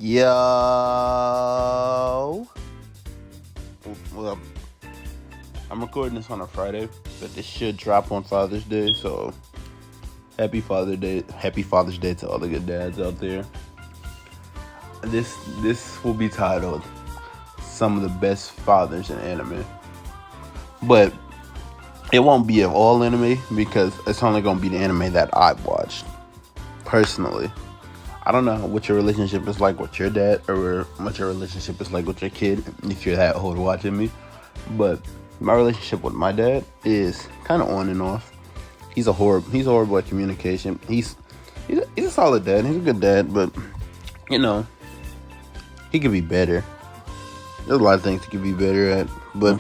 Yo. Well, I'm recording this on a Friday, but this should drop on Father's Day. So happy Father's Day! Happy Father's Day to all the good dads out there. This will be titled "Some of the Best Fathers in Anime," but it won't be of all anime because it's only gonna be the anime that I've watched personally. I don't know what your relationship is like with your dad or what your relationship is like with your kid if you're that old watching me. But my relationship with my dad is kind of on and off. He's horrible at communication. He's a solid dad. He's a good dad, but you know, he could be better. There's a lot of things he could be better at. But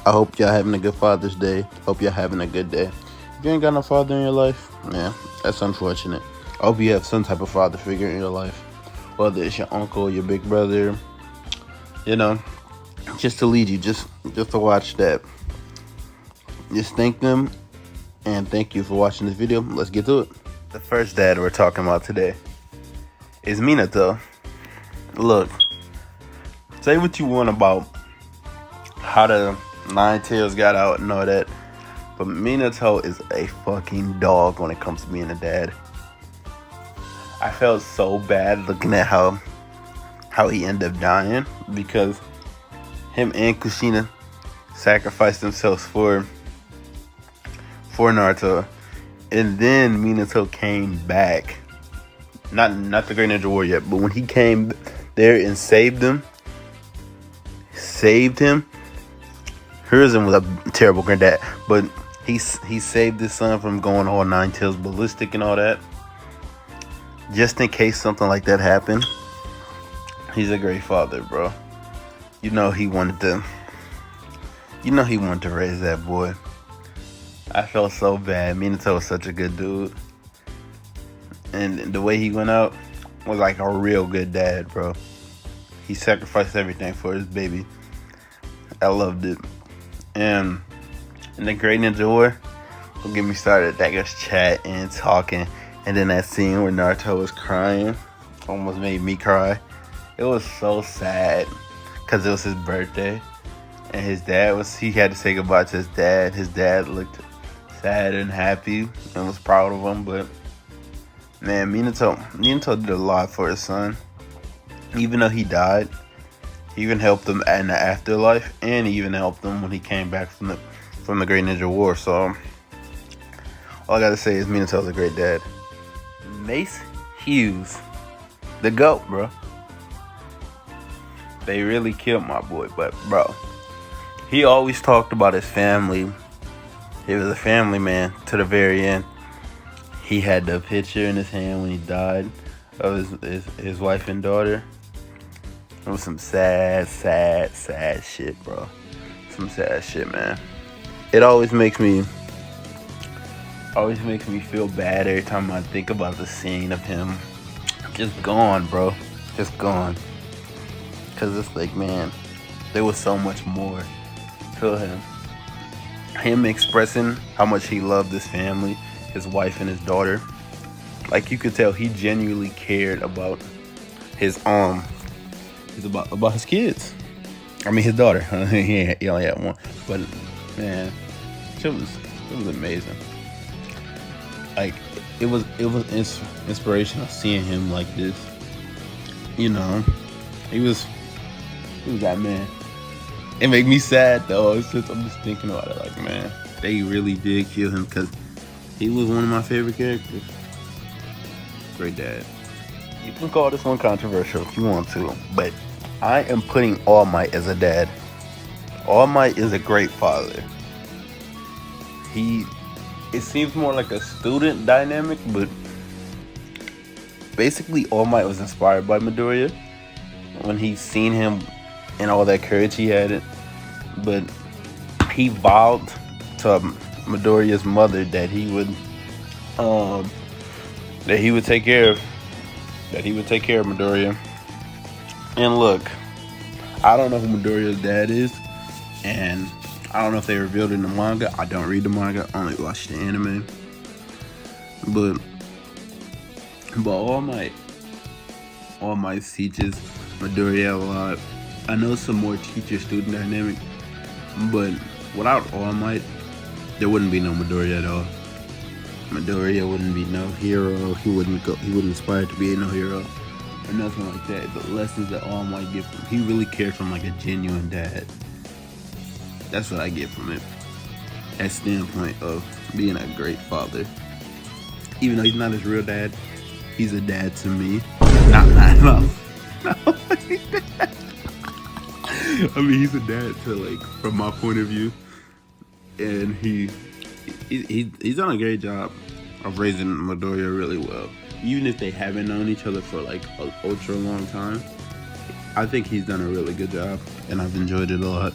I hope y'all having a good Father's Day. Hope y'all having a good day. If you ain't got no father in your life, yeah, that's unfortunate. I hope you have some type of father figure in your life, whether it's your uncle, your big brother, you know, just to lead you, just to watch that. Just thank them and thank you for watching this video. Let's get to it. The first dad we're talking about today is Minato. Look, say what you want about how the Nine Tails got out and all that, but Minato is a fucking dog when it comes to being a dad. I felt so bad looking at how he ended up dying because him and Kushina sacrificed themselves for Naruto, and then Minato came back. Not the Great Ninja Warrior yet, but when he came there and saved him, Hiruzen was a terrible granddad, but he saved his son from going all Nine Tails ballistic and all that. Just in case something like that happened, he's a great father, bro. You know he wanted to raise that boy. I felt so bad. Minato was such a good dude. And the way he went out was like a real good dad, bro. He sacrificed everything for his baby. I loved it. And in the Great Ninja War, don't get me started. That guy's chatting, talking. And then that scene where Naruto was crying almost made me cry. It was so sad because it was his birthday. And he had to say goodbye to his dad. His dad looked sad and happy and was proud of him. But man, Minato did a lot for his son. Even though he died, he even helped him in the afterlife. And he even helped him when he came back from the Great Ninja War. So all I gotta say is Minato's a great dad. Mace Hughes, the GOAT, bro. They really killed my boy, but bro, he always talked about his family. He was a family man to the very end. He had the picture in his hand when he died of his wife and daughter. It was some sad shit, bro. Some sad shit, man. It always makes me feel bad every time I think about the scene of him just gone, bro. Just gone. Because it's like, man, there was so much more to him. Him expressing how much he loved his family, his wife and his daughter. Like, you could tell he genuinely cared about his about his kids. I mean, his daughter. He only had one. But, man, it was amazing. Like, it was inspirational seeing him like this. You know, he was that man. It made me sad though. I'm just thinking about it. Like, man, they really did kill him because he was one of my favorite characters. Great dad. You can call this one controversial if you want to, but I am putting All Might as a dad. All Might is a great father. It seems more like a student dynamic, but basically All Might was inspired by Midoriya when he seen him and all that courage he had. But he vowed to Midoriya's mother that he would take care of Midoriya. And look, I don't know who Midoriya's dad is, and I don't know if they revealed it in the manga. I don't read the manga. I only watch the anime. But All Might All Might teaches Midoriya a lot. I know some more teacher-student dynamic, but without All Might, there wouldn't be no Midoriya at all. Midoriya wouldn't be no hero. He wouldn't aspire to be no hero or nothing like that. The lessons that All Might get from, he really cared from like a genuine dad. That's what I get from it. That standpoint of being a great father. Even though he's not his real dad, he's a dad to me. No. I mean, he's a dad to, like, from my point of view, and he's done a great job of raising Midoriya really well. Even if they haven't known each other for like an ultra long time, I think he's done a really good job, and I've enjoyed it a lot.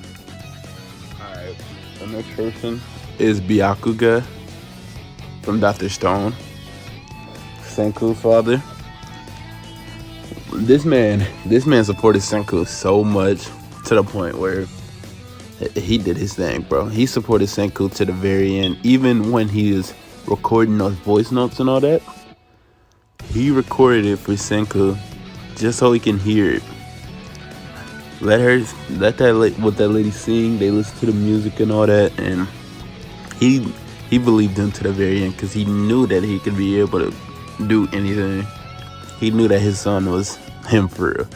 All right, the next person is Byakuga from Dr. Stone, Senku's father. This man supported Senku so much to the point where he did his thing, bro. He supported Senku to the very end. Even when he was recording those voice notes and all that, he recorded it for Senku just so he can hear it. Let that lady sing. They listen to the music and all that, and he believed him to the very end because he knew that he could be able to do anything. He knew that his son was him for real.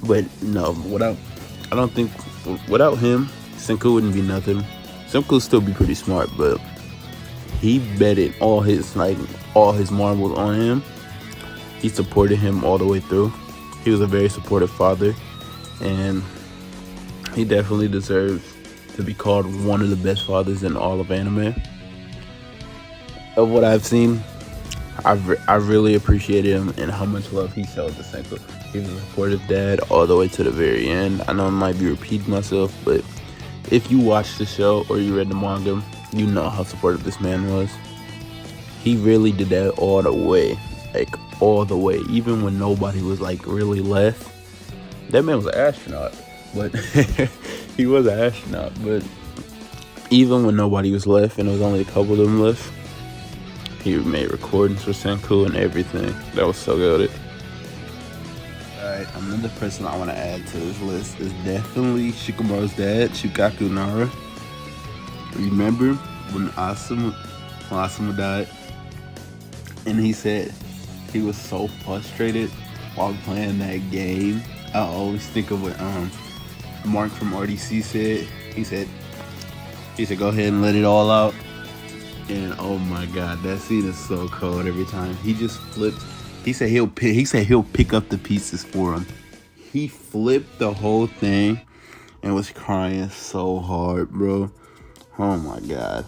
But no, without him, Senku wouldn't be nothing. Senku would still be pretty smart, but he betted all his marbles on him. He supported him all the way through. He was a very supportive father, and he definitely deserves to be called one of the best fathers in all of anime. Of what I've seen, I really appreciated him and how much love he showed to Senku. He was a supportive dad all the way to the very end. I know I might be repeating myself, but if you watched the show or you read the manga, you know how supportive this man was. He really did that all the way. Like, all the way. Even when nobody was, like, really left. That man was an astronaut. But he was an astronaut. But even when nobody was left and there was only a couple of them left, he made recordings for Senku and everything. That was so good. Alright, another person I want to add to this list is definitely Shikamaru's dad, Shukaku Nara. Remember when Asuma died? And he said he was so frustrated while playing that game. I always think of what Mark from RDC said. He said, go ahead and let it all out. And oh my god, that scene is so cold every time. He just flipped. He said he'll pick up the pieces for him. He flipped the whole thing and was crying so hard, bro. Oh my god.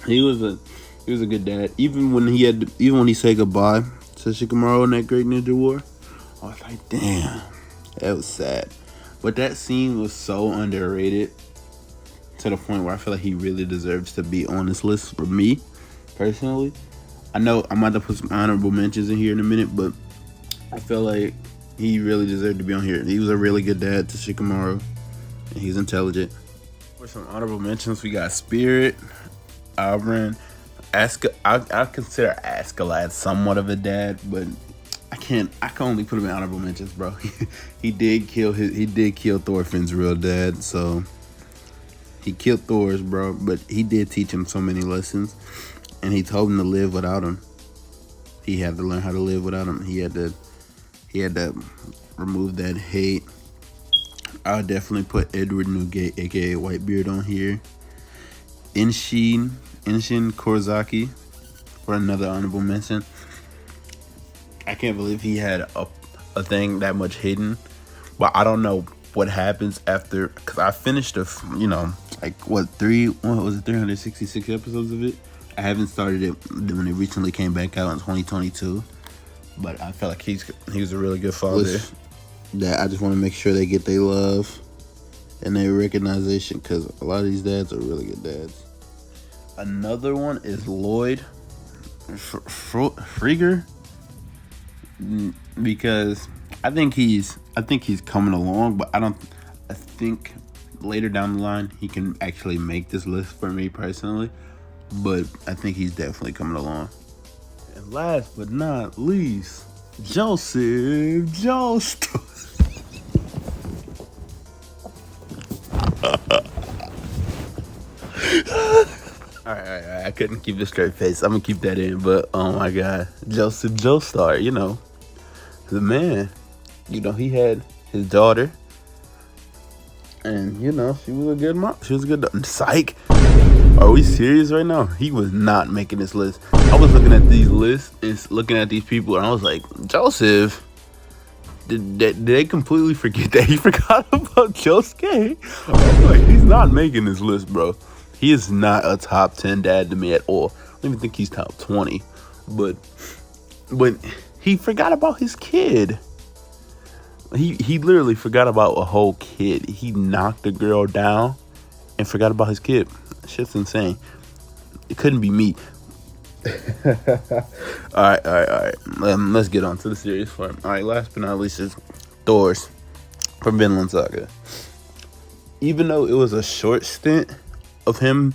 He was a good dad. Even when he said goodbye to Shikamaru in that Great Ninja War, I was like, damn, that was sad. But that scene was so underrated to the point where I feel like he really deserves to be on this list for me, personally. I know I'm about to put some honorable mentions in here in a minute, but I feel like he really deserved to be on here. He was a really good dad to Shikamaru, and he's intelligent. For some honorable mentions, we got Spirit, Albrin, I consider Askeladd somewhat of a dad, but I can only put him in honorable mentions, bro. he did kill Thorfinn's real dad, so he killed Thor's, bro, but he did teach him so many lessons, and he told him to live without him. He had to learn how to live without him. He had to remove that hate. I'll definitely put Edward Newgate, aka Whitebeard, on here. Enshin Korizaki for another honorable mention. I can't believe he had a thing that much hidden, but I don't know what happens after, because I finished like 366 episodes of it. I haven't started it when it recently came back out in 2022, but I felt like he was a really good father. That I just want to make sure they get their love and their recognition, because a lot of these dads are really good dads. Another one is Lloyd Frigger, because I think he's coming along, but I think later down the line he can actually make this list for me personally, but I think he's definitely coming along. And last but not least, Joseph Joestar. All right. I couldn't keep a straight face. I'm gonna keep that in, but oh my god, Joseph Joestar. The man. He had his daughter, and she was a good mom. She was a good. Psych. Are we serious right now? He was not making this list. I was looking at these lists and looking at these people, and I was like, Joseph. Did they completely forget that he forgot about Josuke? I was like, he's not making this list, bro. He is not a top 10 dad to me at all. I don't even think he's top 20. But he forgot about his kid. He literally forgot about a whole kid. He knocked the girl down and forgot about his kid. Shit's insane. It couldn't be me. All right. Let's get on to the serious part. All right, last but not least is Thors from Vinland Saga. Even though it was a short stint of him,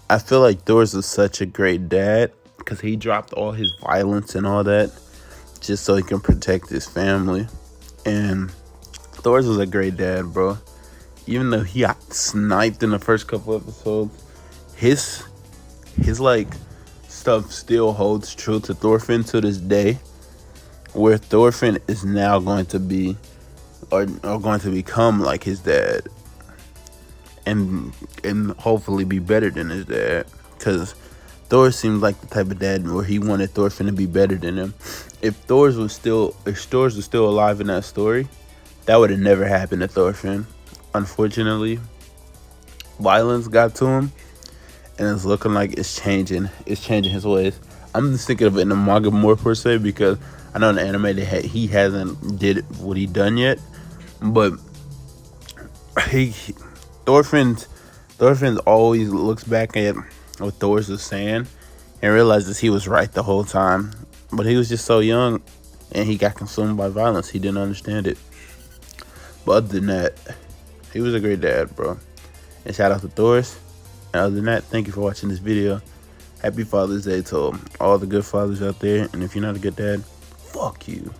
I feel like Thors is such a great dad because he dropped all his violence and all that just so he can protect his family. And Thors was a great dad, bro. Even though he got sniped in the first couple episodes, his like stuff still holds true to Thorfinn to this day, where Thorfinn is now going to be or going to become like his dad, and hopefully be better than his dad, because Thor seems like the type of dad where he wanted Thorfinn to be better than him. If Thor was still alive in that story, that would have never happened to Thorfinn. Unfortunately, violence got to him, and it's looking like it's changing his ways. I'm just thinking of it in the manga more per se, because I know in the anime he hasn't did what he done yet, but Thorfinn's always looks back at what Thor was saying and realizes he was right the whole time, but he was just so young and he got consumed by violence. He didn't understand it. But other than that, he was a great dad, bro. And shout out to Thor. And other than that, thank you for watching this video. Happy Father's Day to all the good fathers out there. And if you're not a good dad, fuck you.